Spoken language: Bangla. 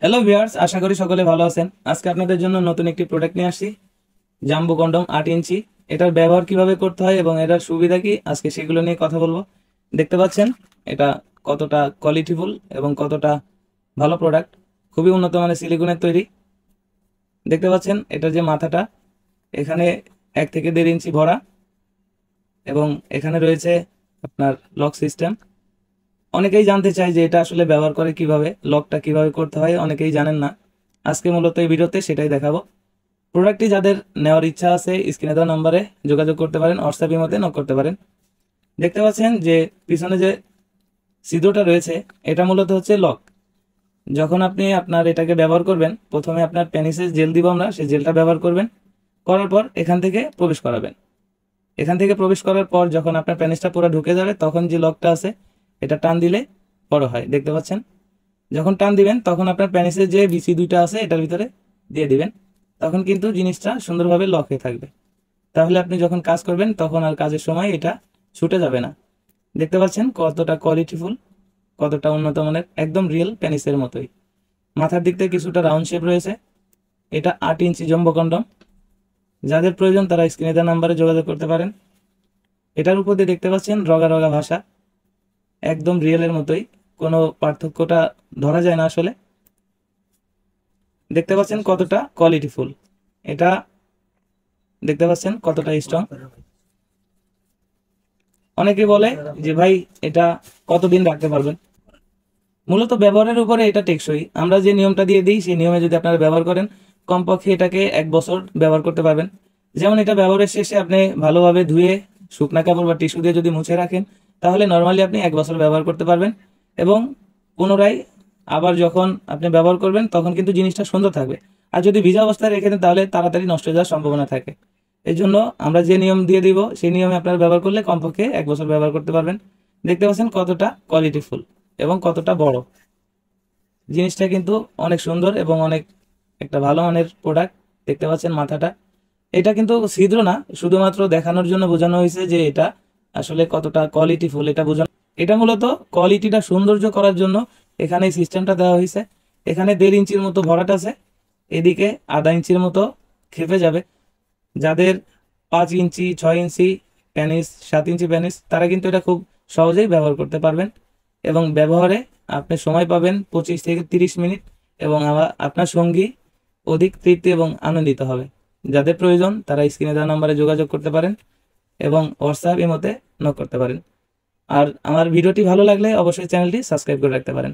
হ্যালো ভিউয়ার্স, আশা করি সকলে ভালো আছেন। আজকে আপনাদের জন্য নতুন একটি প্রোডাক্ট নিয়ে আসছি, জাম্বো কন্ডম 8 ইঞ্চি। এটার ব্যবহার কিভাবে করতে হয় এবং এটার সুবিধা কি, আজকে সেগুলো নিয়ে কথা বলবো। দেখতে পাচ্ছেন এটা কতটা কোয়ালিটিফুল এবং কতটা ভালো প্রোডাক্ট। খুবই উন্নত মানের সিলিকনের তৈরি। দেখতে পাচ্ছেন এটার যে মাথাটা, এখানে 1 থেকে 1.5 ইঞ্চি ভরা এবং এখানে রয়েছে আপনার লক সিস্টেম। অনেকেই জানতে চায় যে এটা আসলে ব্যবহার করে কিভাবে, লকটা কিভাবে করতে হয়, অনেকেই জানেন না। আজকে মূলত এই ভিডিওতে সেটাই দেখাবো। প্রোডাক্টটি যাদের নেওয়ার ইচ্ছা আছে স্ক্রিনে দেওয়া নম্বরে যোগাযোগ করতে পারেন, হোয়াটসঅ্যাপ ইমোতে নক করতে পারেন। দেখতে পাচ্ছেন যে পিছনে যে ছিদ্রটা রয়েছে এটা মূলত হচ্ছে লক। যখন আপনি আপনার এটাকে ব্যবহার করবেন, প্রথমে আপনার পেনিসে জেল দিব আমরা, সেই জেলটা ব্যবহার করবেন, করার পর এখান থেকে প্রবেশ করাবেন। এখান থেকে প্রবেশ করার পর যখন আপনার পেনিসটা পুরো ঢুকে যাবে, তখন যে লকটা আছে এটা টান দিলে বড় হয়। দেখতে পাচ্ছেন, যখন টান দিবেন তখন আপনার পেনিসের যে বিসি দুইটা আছে এটার ভিতরে দিয়ে দিবেন, তখন কিন্তু জিনিসটা সুন্দরভাবে লক হয়ে থাকবে। তাহলে আপনি যখন কাজ করবেন তখন আর কাজের সময় এটা ছুটে যাবে না। দেখতে পাচ্ছেন কতটা কোয়ালিটিফুল, কতটা উন্নত মানের, একদম রিয়েল পেনিসের মতোই। মাথার দিক থেকে কিছুটা রাউন্ড শেপ রয়েছে। এটা 8 ইঞ্চি জম্বো কন্ডম। যাদের প্রয়োজন তারা স্ক্রিনে দেওয়া নাম্বারে যোগাযোগ করতে পারেন। এটার উপর দিয়ে দেখতে পাচ্ছেন রগা রগা ভাষা, একদম রিয়েলের মতোই, কোনো পার্থক্যটা ধরা যায় না আসলে। দেখতে পাচ্ছেন কতটা কোয়ালিটিফুল এটা, দেখতে পাচ্ছেন কতটা স্ট্রং। অনেকে বলে যে ভাই এটা কতদিন রাখতে পারবেন। মূলত ব্যবহারের উপরে এটা টেকসই। আমরা যে নিয়মটা দিয়ে দিই সেই নিয়মে যদি আপনারা ব্যবহার করেন, কমপক্ষে এটাকে 1 বছর ব্যবহার করতে পারবেন। যেমন এটা ব্যবহারের শেষে আপনি ভালোভাবে ধুয়ে শুকনা কাপড় বা টিস্যু দিয়ে যদি মুছে রাখেন, তাহলে নর্মালি আপনি 1 বছর ব্যবহার করতে পারবেন। এবং পুনরায় আবার যখন আপনি ব্যবহার করবেন তখন কিন্তু জিনিসটা সুন্দর থাকবে। আর যদি ভিজা অবস্থায় রেখে দেন তাহলে তাড়াতাড়ি নষ্ট হয়ে যাওয়ার সম্ভাবনা থাকে। এই জন্য আমরা যে নিয়ম দিয়ে দিব সেই নিয়মে আপনারা ব্যবহার করলে কমপক্ষে 1 বছর ব্যবহার করতে পারবেন। দেখতে পাচ্ছেন কতটা কোয়ালিটিফুল এবং কতটা বড়। জিনিসটা কিন্তু অনেক সুন্দর এবং অনেক একটা ভালো মানের প্রোডাক্ট। দেখতে পাচ্ছেন মাথাটা, এটা কিন্তু ছিদ্র না, শুধুমাত্র দেখানোর জন্য বোঝানো হয়েছে যে এটা আসলে কতটা কোয়ালিটিফুল এটা বোঝানো। এটা মূলত কোয়ালিটিটা সৌন্দর্য করার জন্য এখানে এই সিস্টেমটা দেওয়া হয়েছে। এখানে 1.5 ইঞ্চির মতো ভরাট আছে, এদিকে আধা ইঞ্চির মতো খেপে যাবে। যাদের 5 ইঞ্চি 6 ইঞ্চি প্যানিস, 7 ইঞ্চি প্যানিস, তারা কিন্তু এটা খুব সহজেই ব্যবহার করতে পারবেন। এবং ব্যবহারে আপনি সময় পাবেন 25 থেকে 30 মিনিট, এবং আপনার সঙ্গী অধিক তৃপ্তি এবং আনন্দিত হবে। যাদের প্রয়োজন তারা স্ক্রিনে দেওয়া নম্বরে যোগাযোগ করতে পারেন এবং হোয়াটসঅ্যাপ ইমোতে নক করতে পারেন। আর আমার ভিডিওটি ভালো লাগলে অবশ্যই চ্যানেলটি সাবস্ক্রাইব করে রাখতে পারেন।